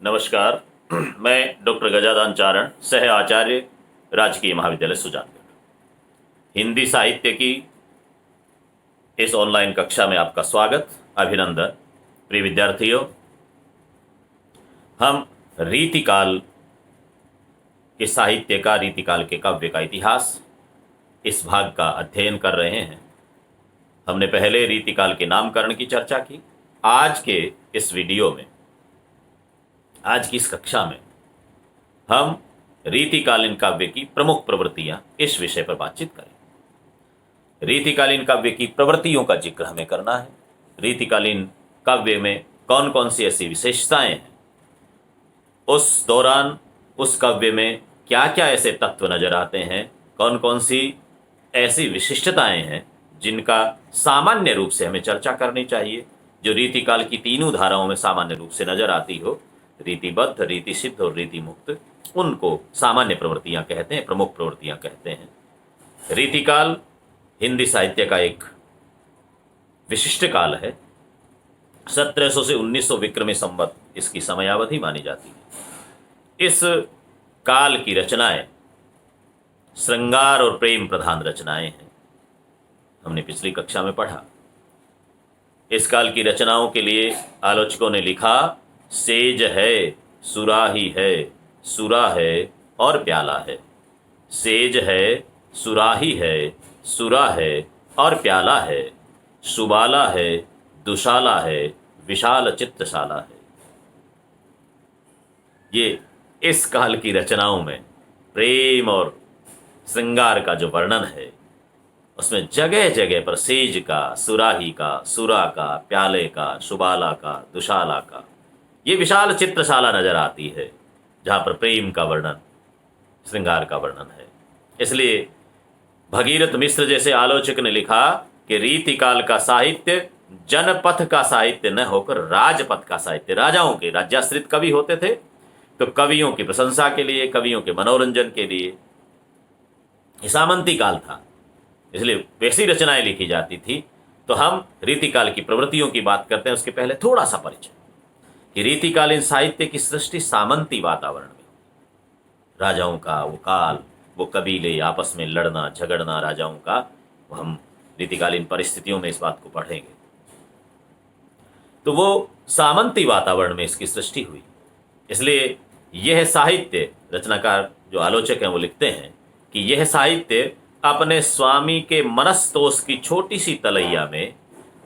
नमस्कार। मैं डॉक्टर गजानन चारण, सह आचार्य, राजकीय महाविद्यालय सुजानगढ़। हिंदी साहित्य की इस ऑनलाइन कक्षा में आपका स्वागत, अभिनंदन। प्रिय विद्यार्थियों, हम रीतिकाल के साहित्य का, रीतिकाल के काव्य का इतिहास, इस भाग का अध्ययन कर रहे हैं। हमने पहले रीतिकाल के नामकरण की चर्चा की। आज के इस वीडियो में, आज की इस कक्षा में हम रीतिकालीन काव्य की प्रमुख प्रवृत्तियां, इस विषय पर बातचीत करें। रीतिकालीन काव्य की प्रवृत्तियों का जिक्र हमें करना है। रीतिकालीन काव्य में कौन कौन सी ऐसी विशेषताएं हैं, उस दौरान उस काव्य में क्या क्या ऐसे तत्व नजर आते हैं, कौन कौन सी ऐसी विशिष्टताएं हैं जिनका सामान्य रूप से हमें चर्चा करनी चाहिए, जो रीतिकाल की तीनों धाराओं में सामान्य रूप से नजर आती हो। रीतिबद्ध, रीति सिद्ध और रीति मुक्त, उनको सामान्य प्रवृत्तियां कहते हैं, प्रमुख प्रवृत्तियां कहते हैं। रीतिकाल हिंदी साहित्य का एक विशिष्ट काल है। 1700 से 1900 विक्रमी संवत इसकी समयावधि मानी जाती है। इस काल की रचनाएं श्रृंगार और प्रेम प्रधान रचनाएं हैं। हमने पिछली कक्षा में पढ़ा। इस काल की रचनाओं के लिए आलोचकों ने लिखा, सेज है, सुराही है, सुरा है और प्याला है। सेज है, सुराही है, सुरा है और प्याला है। सुबाला है, दुशाला है, विशाल चित्रशाला है। ये इस काल की रचनाओं में प्रेम और श्रृंगार का जो वर्णन है, उसमें जगह जगह पर सेज का, सुराही का, सुरा का, प्याले का, सुबाला का, दुशाला का, ये विशाल चित्रशाला नजर आती है, जहाँ पर प्रेम का वर्णन, श्रृंगार का वर्णन है। इसलिए भगीरथ मिश्र जैसे आलोचक ने लिखा कि रीतिकाल का साहित्य जनपथ का साहित्य न होकर राजपथ का साहित्य। राजाओं के, राज्याश्रित कवि होते थे, तो कवियों की प्रशंसा के लिए, कवियों के मनोरंजन के लिए ये सामंती काल था, इसलिए वैसी रचनाएं लिखी जाती थी। तो हम रीतिकाल की प्रवृत्तियों की बात करते हैं। उसके पहले थोड़ा सा परिचय कि रीतिकालीन साहित्य की सृष्टि सामंती वातावरण में, राजाओं का वो काल, वो कबीले आपस में लड़ना झगड़ना राजाओं का, वो हम रीतिकालीन परिस्थितियों में इस बात को पढ़ेंगे। तो वो सामंती वातावरण में इसकी सृष्टि हुई। इसलिए यह साहित्य, रचनाकार जो आलोचक हैं वो लिखते हैं कि यह साहित्य अपने स्वामी के मनस्तोष की छोटी सी तलैया में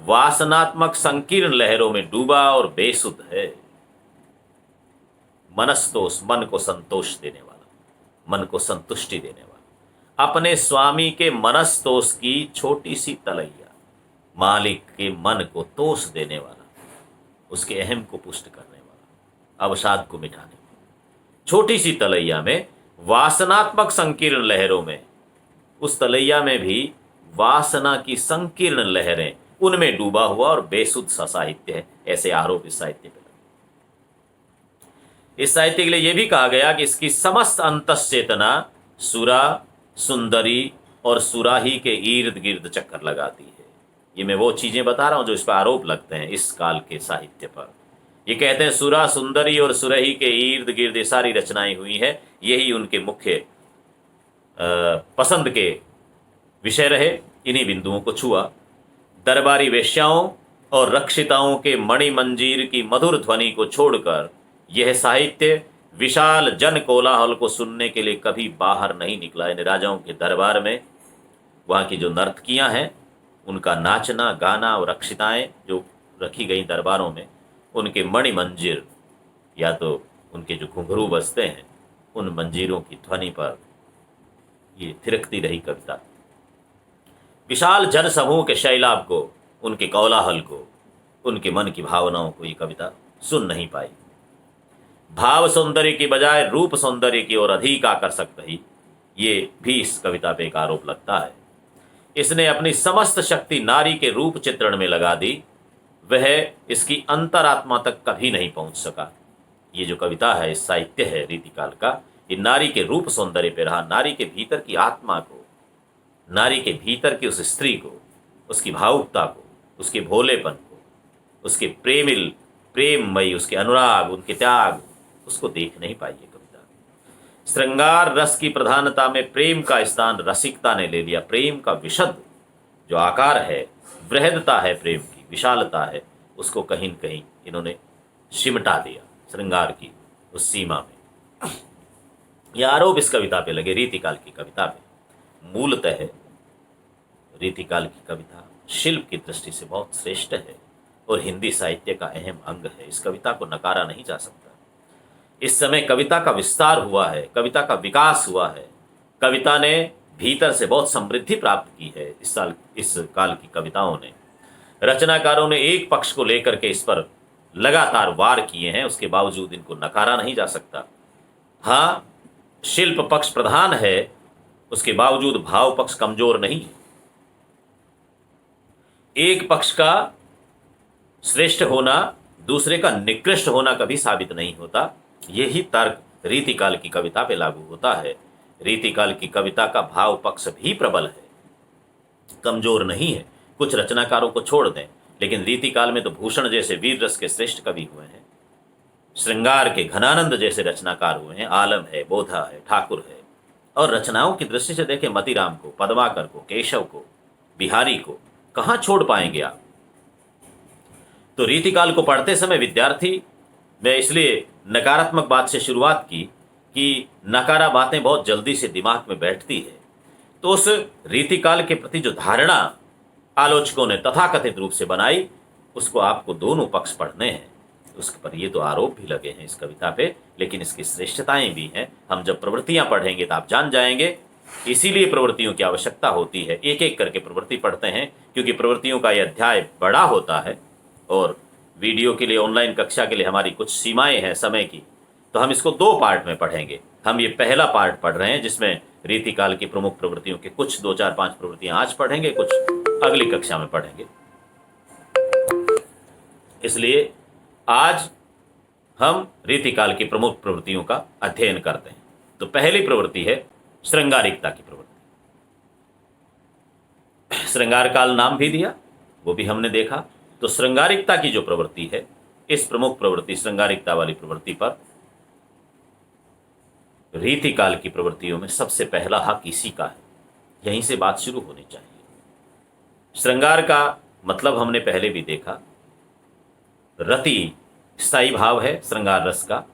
वासनात्मक संकीर्ण लहरों में डूबा और बेसुध है। मनस्तोष, मन को संतोष देने वाला, मन को संतुष्टि देने वाला, अपने स्वामी के मनस्तोष की छोटी सी तलैया, मालिक के मन को तोष देने वाला, उसके अहम को पुष्ट करने वाला, अवसाद को मिटाने वाला, छोटी सी तलैया में वासनात्मक संकीर्ण लहरों में, उस तलैया में भी वासना की संकीर्ण लहरें, उनमें डूबा हुआ और बेसुध सा साहित्य है। ऐसे आरोप इस साहित्य पर। इस साहित्य के लिए यह भी कहा गया कि इसकी समस्त अंतश्चेतना सुरा, सुंदरी और सुराही के इर्द गिर्द चक्कर लगाती है। ये मैं वो चीजें बता रहा हूं जो इस पर आरोप लगते हैं इस काल के साहित्य पर। ये कहते हैं सुरा, सुंदरी और सुरही के इर्द गिर्द ये सारी रचनाएं हुई हैं, यही उनके मुख्य पसंद के विषय रहे। इन्हीं बिंदुओं को छुआ। दरबारी वेश्याओं और रक्षिताओं के मणि मंजीर की मधुर ध्वनि को छोड़कर यह साहित्य विशाल जन कोलाहल को सुनने के लिए कभी बाहर नहीं निकला। इन राजाओं के दरबार में वहाँ की जो नर्तकियाँ हैं, उनका नाचना गाना और रक्षिताएं जो रखी गई दरबारों में, उनके मणि मंजीर, या तो उनके जो घुंघरू बजते हैं, उन मंजीरों की ध्वनि पर ये थिरकती रही कविता। विशाल जन समूह के शैलाब को, उनके कोलाहल को, उनके मन की भावनाओं को ये कविता सुन नहीं पाई। भाव सौंदर्य की बजाय रूप सौंदर्य की ओर अधिक आकर्षक रही, ये भी इस कविता पे एक आरोप लगता है। इसने अपनी समस्त शक्ति नारी के रूप चित्रण में लगा दी, वह इसकी अंतरात्मा तक कभी नहीं पहुंच सका। ये जो कविता है, इस साहित्य है रीतिकाल का, ये नारी के रूप सौंदर्य पे रहा, नारी के भीतर की आत्मा को, नारी के भीतर की उस स्त्री को, उसकी भावुकता को, उसके भोलेपन को, उसके प्रेममयी, उसके अनुराग, उनके त्याग, उसको देख नहीं पाई ये कविता। श्रृंगार रस की प्रधानता में प्रेम का स्थान रसिकता ने ले लिया। प्रेम का विशद जो आकार है, वृहदता है, प्रेम की विशालता है, उसको कहीं न कहीं इन्होंने सिमटा दिया श्रृंगार की उस सीमा में। यह आरोप इस कविता पे लगे, रीतिकाल की कविता पे। मूलतः रीतिकाल की कविता शिल्प की दृष्टि से बहुत श्रेष्ठ है और हिंदी साहित्य का अहम अंग है। इस कविता को नकारा नहीं जा सकता। इस समय कविता का विस्तार हुआ है, कविता का विकास हुआ है, कविता ने भीतर से बहुत समृद्धि प्राप्त की है। इस काल की कविताओं ने, रचनाकारों ने एक पक्ष को लेकर के इस पर लगातार वार किए हैं, उसके बावजूद इनको नकारा नहीं जा सकता। हाँ, शिल्प पक्ष प्रधान है, उसके बावजूद भाव पक्ष कमजोर नहीं है। एक पक्ष का श्रेष्ठ होना दूसरे का निकृष्ट होना कभी साबित नहीं होता। यही तर्क रीतिकाल की कविता पे लागू होता है। रीतिकाल की कविता का भाव पक्ष भी प्रबल है, कमजोर नहीं है। कुछ रचनाकारों को छोड़ दें, लेकिन रीतिकाल में तो भूषण जैसे वीर रस के श्रेष्ठ कवि हुए हैं, श्रृंगार के घनानंद जैसे रचनाकार हुए हैं, आलम है, बोधा है, ठाकुर है। और रचनाओं की दृष्टि से देखें, मतीराम को, पद्माकर को, केशव को, बिहारी को कहाँ छोड़ पाएंगे आप। तो रीतिकाल को पढ़ते समय विद्यार्थी, मैं इसलिए नकारात्मक बात से शुरुआत की कि नकारा बातें बहुत जल्दी से दिमाग में बैठती है। तो उस रीतिकाल के प्रति जो धारणा आलोचकों ने तथाकथित रूप से बनाई, उसको आपको दोनों पक्ष पढ़ने हैं। उसके पर ये तो आरोप भी लगे हैं इस कविता पे, लेकिन इसकी श्रेष्ठताएं भी हैं। हम जब प्रवृत्तियां पढ़ेंगे तो आप जान जाएंगे। इसीलिए प्रवृत्तियों की आवश्यकता होती है। एक एक करके प्रवृत्ति पढ़ते हैं, क्योंकि प्रवृत्तियों का यह अध्याय बड़ा होता है और वीडियो के लिए, ऑनलाइन कक्षा के लिए हमारी कुछ सीमाएं हैं समय की, तो हम इसको 2 पार्ट में पढ़ेंगे। हम ये पहला पार्ट पढ़ रहे हैं जिसमें रीतिकाल की प्रमुख प्रवृत्तियों के कुछ 2, 4, 5 प्रवृत्तियां आज पढ़ेंगे, कुछ अगली कक्षा में पढ़ेंगे। इसलिए आज हम रीतिकाल की प्रमुख प्रवृत्तियों का अध्ययन करते हैं। तो पहली प्रवृत्ति है श्रृंगारिकता की प्रवृत्ति। श्रृंगार काल नाम भी दिया, वो भी हमने देखा। तो श्रृंगारिकता की जो प्रवृत्ति है, इस प्रमुख प्रवृत्ति श्रृंगारिकता वाली प्रवृत्ति पर रीतिकाल की प्रवृत्तियों में सबसे पहला हक इसी का है। यहीं से बात शुरू होनी चाहिए। श्रृंगार का मतलब हमने पहले भी देखा, रति स्थायी भाव है श्रृंगार रस का।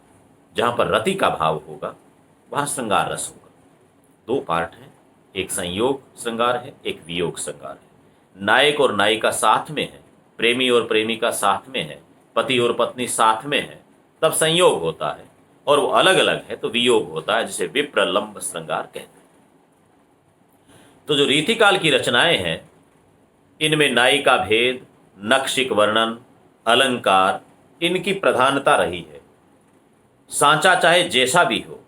जहां पर रति का भाव होगा वहां श्रृंगार रस होगा। 2 पार्ट हैं, एक संयोग श्रृंगार है, एक वियोग श्रृंगार है। नायक और नायिका साथ में है, प्रेमी और प्रेमिका साथ में है, पति और पत्नी साथ में है, तब संयोग होता है। और वो अलग अलग है तो वियोग होता है, जिसे विप्रलंब श्रृंगार कहते हैं। तो जो रीतिकाल की रचनाएं हैं, इनमें नायिका भेद, नक्षिक वर्णन, अलंकार, इनकी प्रधानता रही है। सांचा चाहे जैसा भी हो,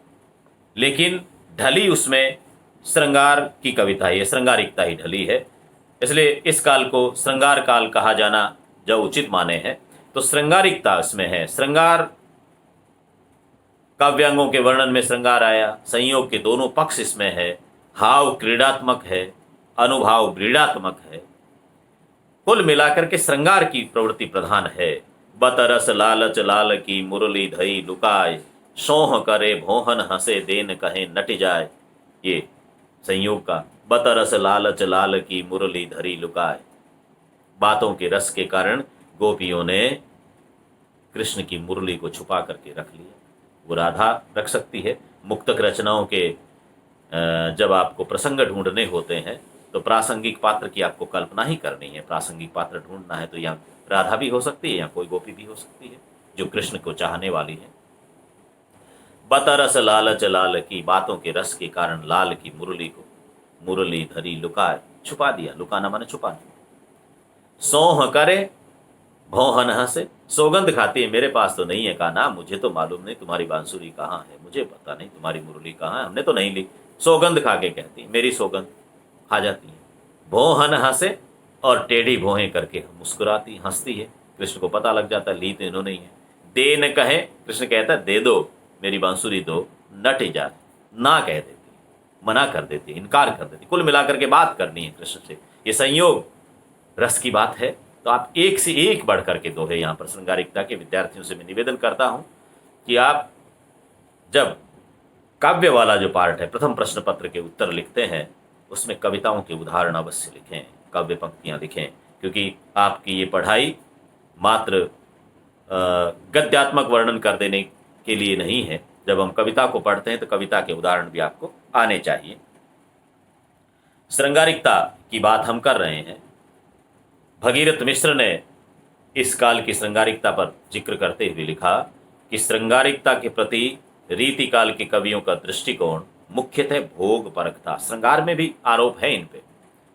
लेकिन ढली उसमें श्रृंगार की कविता है, श्रृंगारिकता ही ढली है। इसलिए इस काल को श्रृंगार काल कहा जाना जो उचित माने हैं। तो श्रृंगारिकता इसमें है। श्रृंगार, काव्यांगों के वर्णन में श्रृंगार आया, संयोग के दोनों पक्ष इसमें है, हाव क्रीडात्मक है, अनुभाव क्रीडात्मक है। कुल मिलाकर के श्रृंगार की प्रवृत्ति प्रधान है। बतरस लालच लाल की मुरली धई लुकाय, सोह करे भोहन हंसे देन कहे नट जाए। ये संयोग का बतरस लालच लाल की मुरली धरी लुकाय। बातों के रस के कारण गोपियों ने कृष्ण की मुरली को छुपा करके रख लिया। वो राधा रख सकती है। मुक्तक रचनाओं के जब आपको प्रसंग ढूंढने होते हैं तो प्रासंगिक पात्र की आपको कल्पना ही करनी है। प्रासंगिक पात्र ढूंढना है तो यहाँ राधा भी हो सकती है या कोई गोपी भी हो सकती है जो कृष्ण को चाहने वाली है। बतरस लालच लाल की, बातों के रस के कारण लाल की मुरली को मुरली धरी लुकाए, छुपा दिया। लुकाना माने छुपाना। सोह करे भोहन हंसे, सौगंध खाती है, मेरे पास तो नहीं है। कहा ना, मुझे तो मालूम नहीं तुम्हारी बांसुरी कहाँ है, मुझे पता नहीं तुम्हारी मुरली कहाँ है, हमने तो नहीं ली। सौगंध खा के कहती, मेरी सौगंध खा जाती है। भोहन हंसे, और टेढ़ी भोहें करके मुस्कुराती, हंसती है। कृष्ण को पता लग जाता, ली तो इन्होंने ही है। दे न कहे, कृष्ण कहता दे दो, मेरी बांसुरी दो। नट जाए, ना कह देती, मना कर देती, इनकार कर देती। कुल मिलाकर के बात करनी है कृष्ण से। ये संयोग रस की बात है। तो आप एक से एक बढ़ करके दोहे यहाँ पर श्रृंगारिकता के विद्यार्थियों से मैं निवेदन करता हूँ कि आप जब काव्य वाला जो पार्ट है, प्रथम प्रश्न पत्र के उत्तर लिखते हैं, उसमें कविताओं के उदाहरण अवश्य लिखें, काव्य पंक्तियाँ लिखें, क्योंकि आपकी ये पढ़ाई मात्र गद्यात्मक वर्णन कर देने के लिए नहीं है। जब हम कविता को पढ़ते हैं तो कविता के उदाहरण भी आपको आने चाहिए। श्रृंगारिकता की बात हम कर रहे हैं। भगीरथ मिश्र ने इस काल की श्रृंगारिकता पर जिक्र करते हुए लिखा कि श्रृंगारिकता के प्रति रीति काल के कवियों का दृष्टिकोण मुख्यतः भोग परक था। श्रृंगार में भी आरोप है इन पे,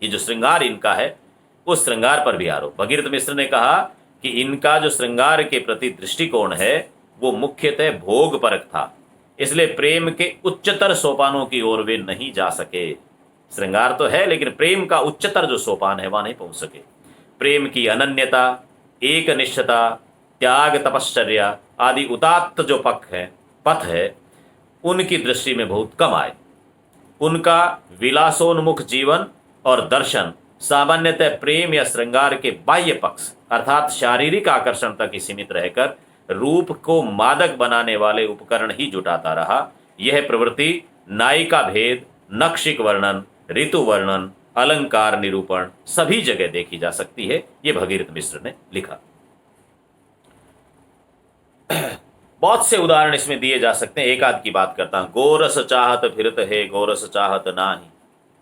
ये जो श्रृंगार इनका है उस श्रृंगार पर भी आरोप। भगीरथ मिश्र ने कहा कि इनका जो श्रृंगार के प्रति दृष्टिकोण है वो मुख्यतः भोग परक था, इसलिए प्रेम के उच्चतर सोपानों की ओर वे नहीं जा सके। श्रृंगार तो है, लेकिन प्रेम का उच्चतर जो सोपान है वहां नहीं पहुंच सके। प्रेम की अनन्यता, एक निष्ठता, त्याग, तपश्चर्या आदि उदात्त जो पथ है उनकी दृष्टि में बहुत कम आए। उनका विलासोन्मुख जीवन और दर्शन सामान्यतः प्रेम या श्रृंगार के बाह्य पक्ष अर्थात शारीरिक आकर्षण तक ही सीमित रहकर रूप को मादक बनाने वाले उपकरण ही जुटाता रहा। यह प्रवृत्ति नायिका भेद, नक्षिक वर्णन, ऋतु वर्णन, अलंकार निरूपण सभी जगह देखी जा सकती है। ये भगीरथ मिश्र ने लिखा। बहुत से उदाहरण इसमें दिए जा सकते हैं, एक आध की बात करता हूं। गोरस चाहत फिरत है, गोरस चाहत नाही,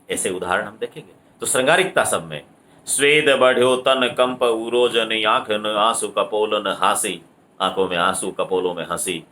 ऐसे उदाहरण हम देखेंगे। तो श्रृंगारिकता सब में स्वेद बढ़्यो तन कंप उरोजन आंख न आंसू कपोलन हासी, आंखों में आंसू कपोलों में हंसी,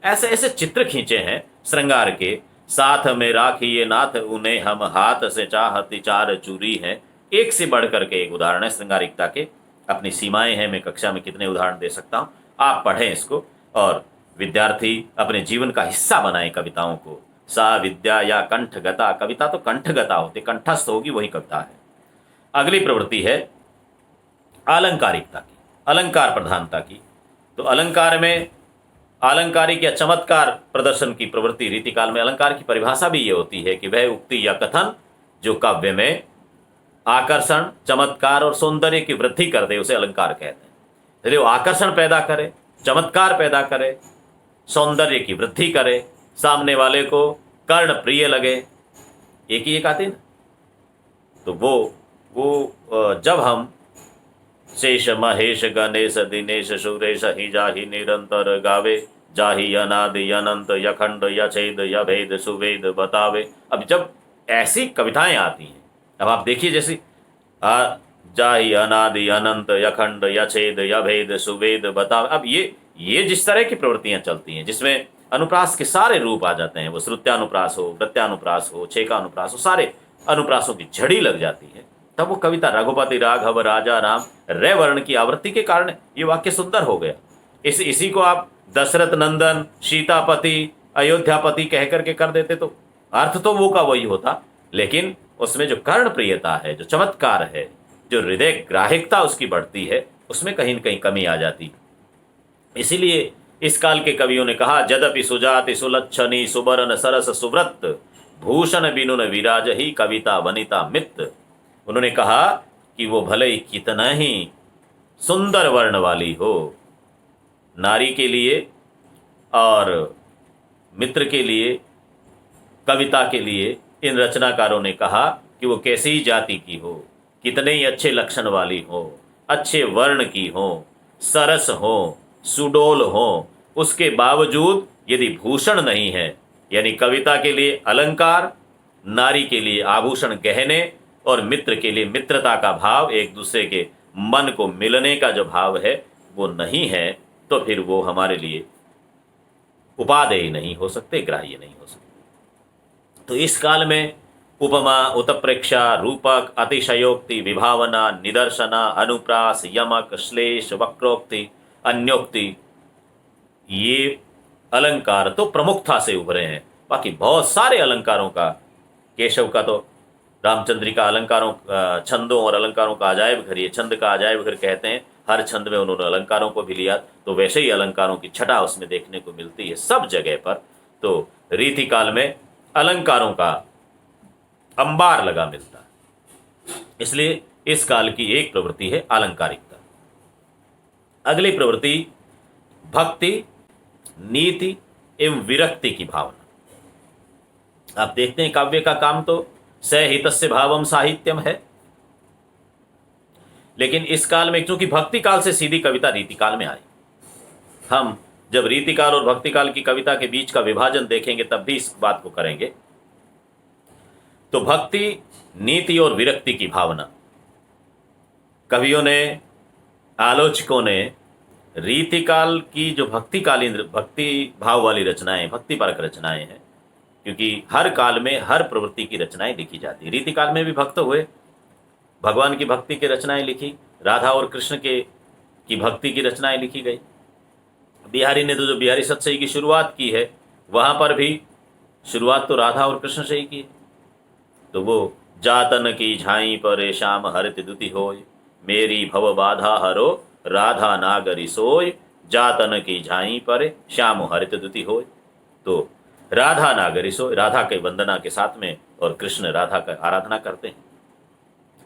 ऐसे ऐसे चित्र खींचे हैं श्रृंगार के। साथ में राखिए नाथ उन्हें हम हाथ से चाहती चार चूरी हैं, एक से बढ़ करके एक उदाहरण है श्रृंगारिकता के। अपनी सीमाएं हैं, मैं कक्षा में कितने उदाहरण दे सकता हूँ, आप पढ़ें इसको और विद्यार्थी अपने जीवन का हिस्सा बनाएं कविताओं को। सा विद्या या कंठगता, कविता तो कंठगता होती, कंठस्थ होगी वही कविता है। अगली प्रवृत्ति है अलंकारिकता की, अलंकार प्रधानता की। तो अलंकार में अलंकारिक या चमत्कार प्रदर्शन की प्रवृत्ति रीतिकाल में। अलंकार की परिभाषा भी ये होती है कि वह उक्ति या कथन जो काव्य में आकर्षण, चमत्कार और सौंदर्य की वृद्धि कर दे उसे अलंकार कहते हैं। यदि वो आकर्षण पैदा करे, चमत्कार पैदा करे, सौंदर्य की वृद्धि करे, सामने वाले को कर्ण प्रिय लगे, एक ही एक आती ना, तो वो जब हम शेष महेश गणेश दिनेश सुरेश ही जाहि निरंतर गावे, जाहि अनादि अनंत यखंड यछेद यभेद सुवेद बतावे। अब जब ऐसी कविताएं आती हैं, अब आप देखिए जैसे जाहि अनादि अनंत यखंड यछेद यभेद सुवेद बतावे। अब ये जिस तरह की प्रवृत्तियां चलती हैं जिसमें अनुप्रास के सारे रूप आ जाते हैं, वो श्रुत्यानुप्रास हो, वृत्यानुप्रास हो, छेकानुप्रास हो, सारे अनुप्रासों की झड़ी लग जाती है, तब वो कविता रघुपति राघव राजा राम रे वर्ण की आवृत्ति के कारण ये वाक्य सुंदर हो गया। इसी को आप दशरथ नंदन, सीतापति, अयोध्यापति कह करके कर देते तो अर्थ तो वो का वही होता, लेकिन उसमें जो कर्ण प्रियता है, जो चमत्कार है, जो हृदय ग्राहिकता उसकी बढ़ती है, उसमें कहीं न कहीं कमी आ जाती। इसीलिए इस काल के कवियों ने कहा जदपि सुजाति सुलक्षणी सुबरन सरस सुव्रत भूषण बिनुन विराज ही कविता वनिता मित्र। उन्होंने कहा कि वो भले ही कितना ही सुंदर वर्ण वाली हो, नारी के लिए और मित्र के लिए, कविता के लिए इन रचनाकारों ने कहा कि वो कैसी ही जाति की हो, कितने ही अच्छे लक्षण वाली हो, अच्छे वर्ण की हो, सरस हो, सुडोल हो, उसके बावजूद यदि भूषण नहीं है, यानी कविता के लिए अलंकार, नारी के लिए आभूषण गहने और मित्र के लिए मित्रता का भाव, एक दूसरे के मन को मिलने का जो भाव है वो नहीं है, तो फिर वो हमारे लिए उपादेय नहीं हो सकते, ग्राह्य नहीं हो सकते। तो इस काल में उपमा, उत्प्रेक्षा, रूपक, अतिशयोक्ति, विभावना, निदर्शना, अनुप्रास, यमक, श्लेष, वक्रोक्ति, अन्योक्ति, ये अलंकार तो प्रमुखता से उभरे हैं। बाकी बहुत सारे अलंकारों का, केशव का तो रामचंद्रिका अलंकारों, छंदों और अलंकारों का अजायब घर, ये छंद का अजायब घर कहते हैं। हर छंद में उन्होंने अलंकारों को भी लिया, तो वैसे ही अलंकारों की छटा उसमें देखने को मिलती है सब जगह पर। तो रीतिकाल में अलंकारों का अंबार लगा मिलता है, इसलिए इस काल की एक प्रवृत्ति है अलंकारिकता। अगली प्रवृत्ति भक्ति, नीति, एवं विरक्ति की भावना। आप देखते हैं काव्य का काम तो सहितस्य भावम साहित्यम है, लेकिन इस काल में क्योंकि भक्ति काल से सीधी कविता रीति काल में आई, हम जब रीति काल और भक्ति काल की कविता के बीच का विभाजन देखेंगे तब भी इस बात को करेंगे। तो भक्ति, नीति और विरक्ति की भावना, कवियों ने, आलोचकों ने रीति काल की जो भक्ति भाव वाली रचनाएं, भक्ति परक रचनाएं हैं, क्योंकि हर काल में हर प्रवृत्ति की रचनाएं लिखी जाती है। रीति काल में भी भक्त हुए, भगवान की भक्ति की रचनाएं लिखी, राधा और कृष्ण की भक्ति की रचनाएं लिखी गई। बिहारी ने तो जो बिहारी सत्सई की शुरुआत की है, वहां पर भी शुरुआत तो राधा और कृष्ण से ही की है। तो वो जातन की झाई पर श्याम हरित दुति होय, मेरी भव बाधा हरो राधा नागरी सोय, जातन की झाई पर श्याम हरित दुति होय। तो राधा नागरी सोय, राधा के वंदना के साथ में, और कृष्ण राधा का आराधना करते हैं।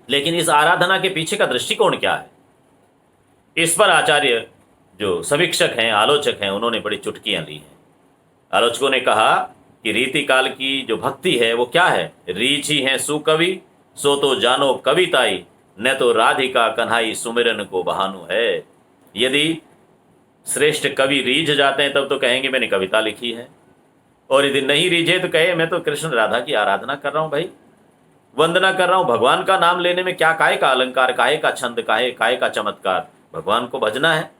लेकिन इस आराधना के पीछे का दृष्टिकोण क्या है, इस पर आचार्य जो समीक्षक हैं, आलोचक हैं, उन्होंने बड़ी चुटकियां ली हैं। आलोचकों ने कहा कि रीति काल की जो भक्ति है वो क्या है, रीछी है सुकवि सो तो जानो कविताई, न तो राधिका कन्हाई सुमिरन को बहानु है। यदि श्रेष्ठ कवि रीझ जाते हैं तब तो कहेंगे मैंने कविता लिखी है, और यदि नहीं रीझे तो कहे मैं तो कृष्ण राधा की आराधना कर रहा हूं, भाई वंदना कर रहा हूं। भगवान का नाम लेने में क्या काहे का अलंकार, काहे का छंद, काहे का चमत्कार, भगवान को भजना है।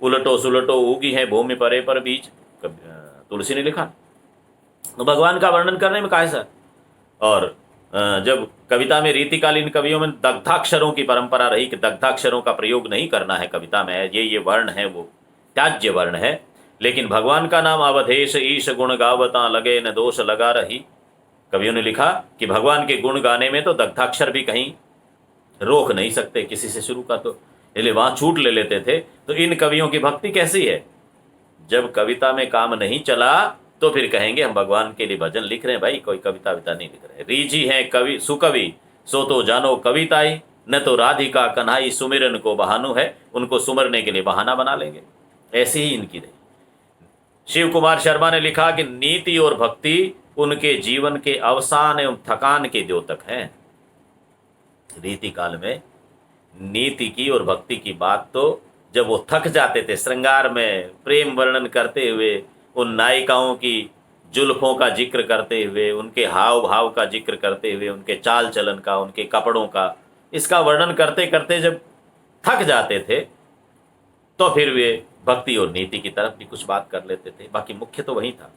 उलटो सुलटो उगी है भूमि परे पर बीज, तुलसी ने लिखा। तो भगवान का वर्णन करने में काहे सर। और जब कविता में रीतिकालीन कवियों में दग्धाक्षरों की परंपरा रही कि दग्धाक्षरों का प्रयोग नहीं करना है कविता में, ये वर्ण है वो त्याज्य वर्ण है, लेकिन भगवान का नाम अवधेश ईश गुण गावता लगे न दोष लगा रही। कवियों ने लिखा कि भगवान के गुण गाने में तो दग्धाक्षर भी कहीं रोक नहीं सकते, किसी से शुरू का तो इसलिए वहां छूट ले लेते थे। तो इन कवियों की भक्ति कैसी है, जब कविता में काम नहीं चला तो फिर कहेंगे हम भगवान के लिए भजन लिख रहे हैं, भाई कोई कविता विता नहीं लिख रहे। रीझी हैं कवि सुकवि सो तो जानो कविताई, न तो राधिका कन्हाई सुमिरन को बहानु है, उनको सुमरने के लिए बहाना बना लेंगे। ऐसी ही इनकी रही। शिव कुमार शर्मा ने लिखा कि नीति और भक्ति उनके जीवन के अवसान एवं थकान के द्योतक हैं। रीति काल में नीति की और भक्ति की बात तो जब वो थक जाते थे श्रृंगार में प्रेम वर्णन करते हुए, उन नायिकाओं की जुल्फों का जिक्र करते हुए, उनके हाव भाव का जिक्र करते हुए, उनके चाल चलन का, उनके कपड़ों का, इसका वर्णन करते करते जब थक जाते थे तो फिर वे भक्ति और नीति की तरफ भी कुछ बात कर लेते थे, बाकी मुख्य तो वही था।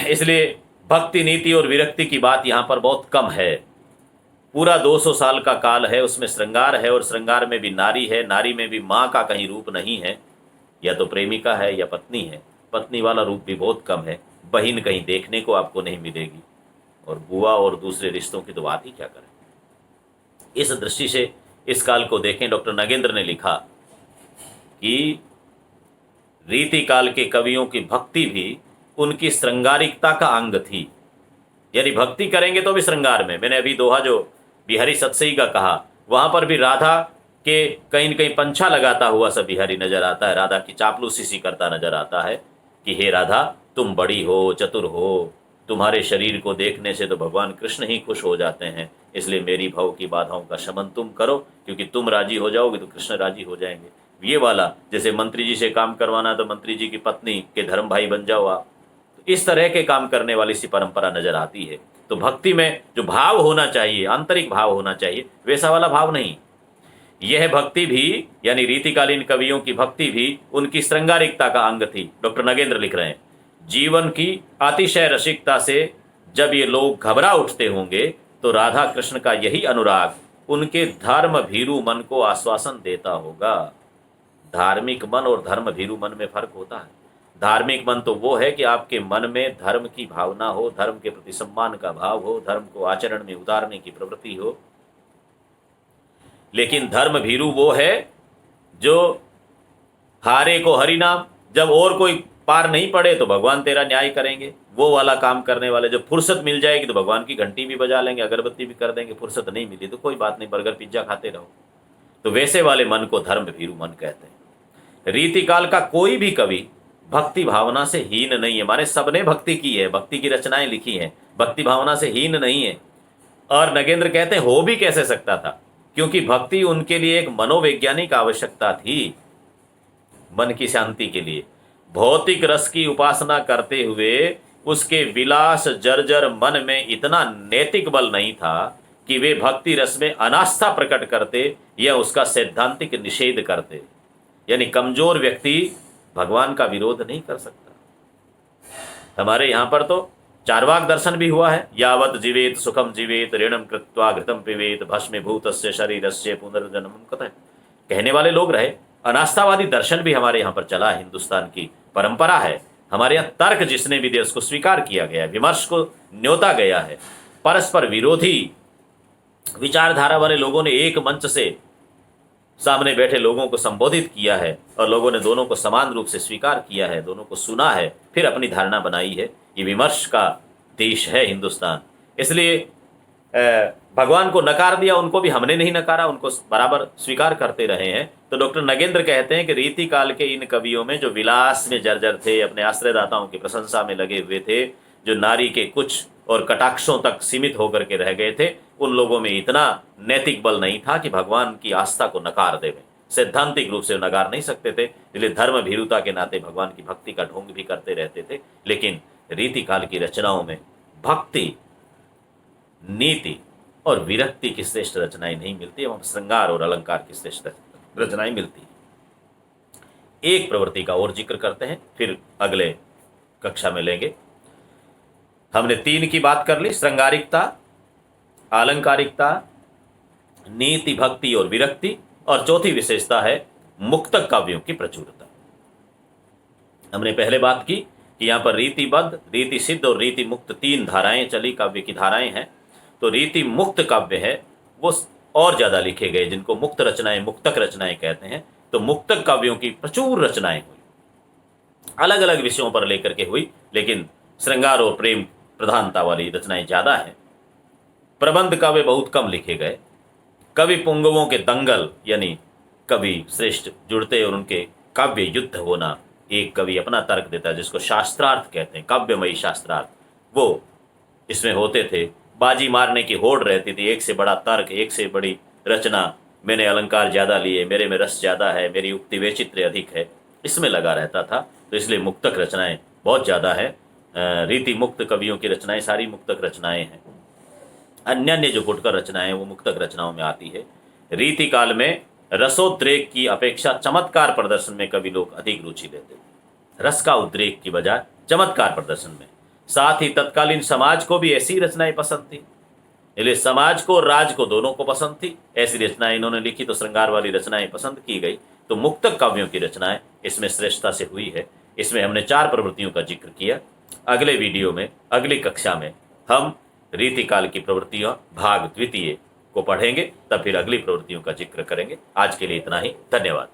इसलिए भक्ति, नीति और विरक्ति की बात यहाँ पर बहुत कम है। पूरा 200 साल का काल है, उसमें श्रृंगार है, और श्रृंगार में भी नारी है, नारी में भी माँ का कहीं रूप नहीं है, या तो प्रेमिका है या पत्नी है, पत्नी वाला रूप भी बहुत कम है, बहन कहीं देखने को आपको नहीं मिलेगी, और बुआ और दूसरे रिश्तों की तो बात ही क्या करें। इस दृष्टि से इस काल को देखें। डॉक्टर नगेंद्र ने लिखा कि रीति काल के कवियों की भक्ति भी उनकी श्रृंगारिकता का अंग थी, यानी भक्ति करेंगे तो भी श्रृंगार में। मैंने अभी दोहा जो बिहारी सत्सई का कहा, वहां पर भी राधा के कहीं न कहीं पंछा लगाता हुआ सब बिहारी नजर आता है, राधा की चापलूसी सी करता नजर आता है कि हे राधा तुम बड़ी हो, चतुर हो, तुम्हारे शरीर को देखने से तो भगवान कृष्ण ही खुश हो जाते हैं, इसलिए मेरी भव की बाधाओं का शमन तुम करो, क्योंकि तुम राजी हो जाओगे तो कृष्ण राजी हो जाएंगे। ये वाला जैसे मंत्री जी से काम करवाना तो मंत्री जी की पत्नी के धर्म भाई बन जाओ आप, तो इस तरह के काम करने वाली सी परंपरा नजर आती है। तो भक्ति में जो भाव होना चाहिए, आंतरिक भाव होना चाहिए, वैसा वाला भाव नहीं। यह भक्ति भी यानी रीतिकालीन कवियों की भक्ति भी उनकी श्रृंगारिकता का अंग थी। डॉक्टर नगेंद्र लिख रहे हैं, जीवन की अतिशय रसिकता से जब ये लोग घबरा उठते होंगे तो राधा कृष्ण का यही अनुराग उनके धर्म भीरू मन को आश्वासन देता होगा। धार्मिक मन और धर्म भीरू मन में फर्क होता है। धार्मिक मन तो वो है कि आपके मन में धर्म की भावना हो, धर्म के प्रति सम्मान का भाव हो, धर्म को आचरण में उतारने की प्रवृत्ति हो। लेकिन धर्म भीरू वो है जो हारे को हरि नाम, जब और कोई पार नहीं पड़े तो भगवान तेरा न्याय करेंगे, वो वाला काम करने वाले। जब फुर्सत मिल जाएगी तो भगवान की घंटी भी बजा लेंगे, अगरबत्ती भी कर देंगे। फुर्सत नहीं मिली तो कोई बात नहीं, बर्गर पिज्जा खाते रहो। तो वैसे वाले मन को धर्म भीरू मन कहते हैं। रीतिकाल का कोई भी कवि भक्ति भावना से हीन नहीं है, माने सबने भक्ति की है, भक्ति की रचनाएं लिखी हैं, भक्ति भावना से हीन नहीं है। और नगेंद्र कहते हैं हो भी कैसे सकता था, क्योंकि भक्ति उनके लिए एक मनोवैज्ञानिक आवश्यकता थी, मन की शांति के लिए। भौतिक रस की उपासना करते हुए उसके विलास जर्जर मन में इतना नैतिक बल नहीं था कि वे भक्ति रस में अनास्था प्रकट करते या उसका सैद्धांतिक निषेध करते। यानी कमजोर व्यक्ति भगवान का विरोध नहीं कर सकता। हमारे यहाँ पर तो चार्वाक दर्शन भी हुआ है, यावत जीवेत सुखम जीवेत ऋणम कृत्वा घृतम पिबेत भस्मीभूतस्य शरीरस्य पुनर्जन्मम कथय, कहने वाले लोग रहे। अनास्थावादी दर्शन भी हमारे यहाँ पर चला है, हिंदुस्तान की परंपरा है। हमारे यहाँ तर्क जिसने भी दिया उसको स्वीकार किया गया है, विमर्श को न्योता गया है। परस्पर विरोधी विचारधारा वाले लोगों ने एक मंच से सामने बैठे लोगों को संबोधित किया है और लोगों ने दोनों को समान रूप से स्वीकार किया है, दोनों को सुना है, फिर अपनी धारणा बनाई है। ये विमर्श का देश है हिंदुस्तान। इसलिए भगवान को नकार दिया, उनको भी हमने नहीं नकारा, उनको बराबर स्वीकार करते रहे हैं। तो डॉक्टर नगेंद्र कहते हैं कि रीति काल के इन कवियों में जो विलास में जर्जर थे, अपने आश्रयदाताओं की प्रशंसा में लगे हुए थे, जो नारी के कुछ और कटाक्षों तक सीमित होकर के रह गए थे, उन लोगों में इतना नैतिक बल नहीं था कि भगवान की आस्था को नकार देवें। सैद्धांतिक रूप से नकार नहीं सकते थे, इसलिए धर्म भीरुता के नाते भगवान की भक्ति का ढोंग भी करते रहते थे। लेकिन रीति काल की रचनाओं में भक्ति, नीति और विरक्ति की श्रेष्ठ रचनाएं नहीं मिलती, एवं श्रृंगार और अलंकार की श्रेष्ठ रचनाएं मिलती। एक प्रवृत्ति का और जिक्र करते हैं, फिर अगले कक्षा में लेंगे। हमने 3 की बात कर ली, श्रृंगारिकता, आलंकारिकता, नीति, भक्ति और विरक्ति, और चौथी विशेषता है मुक्तक काव्यों की प्रचुरता। हमने पहले बात की कि यहाँ पर रीतिबद्ध, रीति सिद्ध और रीति मुक्त 3 धाराएं चली, काव्य की धाराएं हैं। तो रीति मुक्त काव्य है वो और ज़्यादा लिखे गए, जिनको मुक्त रचनाएं, मुक्तक रचनाएं कहते हैं। तो मुक्तक काव्यों की प्रचुर रचनाएं हुई, अलग अलग विषयों पर लेकर के हुई, लेकिन श्रृंगार और प्रेम प्रधानता वाली रचनाएं ज़्यादा हैं। प्रबंध काव्य बहुत कम लिखे गए। कवि पुंगवों के दंगल, यानी कवि श्रेष्ठ जुड़ते और उनके काव्य युद्ध होना, एक कवि अपना तर्क देता है जिसको शास्त्रार्थ कहते हैं, काव्यमयी शास्त्रार्थ, वो इसमें होते थे। बाजी मारने की होड़ रहती थी, एक से बड़ा तर्क, एक से बड़ी रचना, मैंने अलंकार ज़्यादा लिए, मेरे में रस ज़्यादा है, मेरी उक्ति वैचित्र्य अधिक है, इसमें लगा रहता था। तो इसलिए मुक्तक रचनाएं बहुत ज़्यादा है। रीति मुक्त कवियों की रचनाएं सारी मुक्तक रचनाएं हैं। अन्य जो फुटकर रचनाएं वो मुक्तक रचनाओं में आती है। रीति काल में रसोद्रेक की अपेक्षा चमत्कार प्रदर्शन में कवि लोग अधिक रुचि लेते थे, रस का उद्रेक की बजाय चमत्कार प्रदर्शन में। साथ ही तत्कालीन समाज को भी ऐसी रचनाएं पसंद थी, इसलिए समाज को और राज को दोनों को पसंद थी, ऐसी रचनाएं इन्होंने लिखी, तो श्रृंगार वाली रचनाएं पसंद की गई। तो मुक्तक काव्यों की रचनाएं इसमें श्रेष्ठता से हुई है। इसमें हमने 4 प्रवृत्तियों का जिक्र किया। अगले वीडियो में, अगली कक्षा में हम रीतिकाल की प्रवृत्तियां भाग 2 को पढ़ेंगे, तब फिर अगली प्रवृत्तियों का जिक्र करेंगे। आज के लिए इतना ही, धन्यवाद।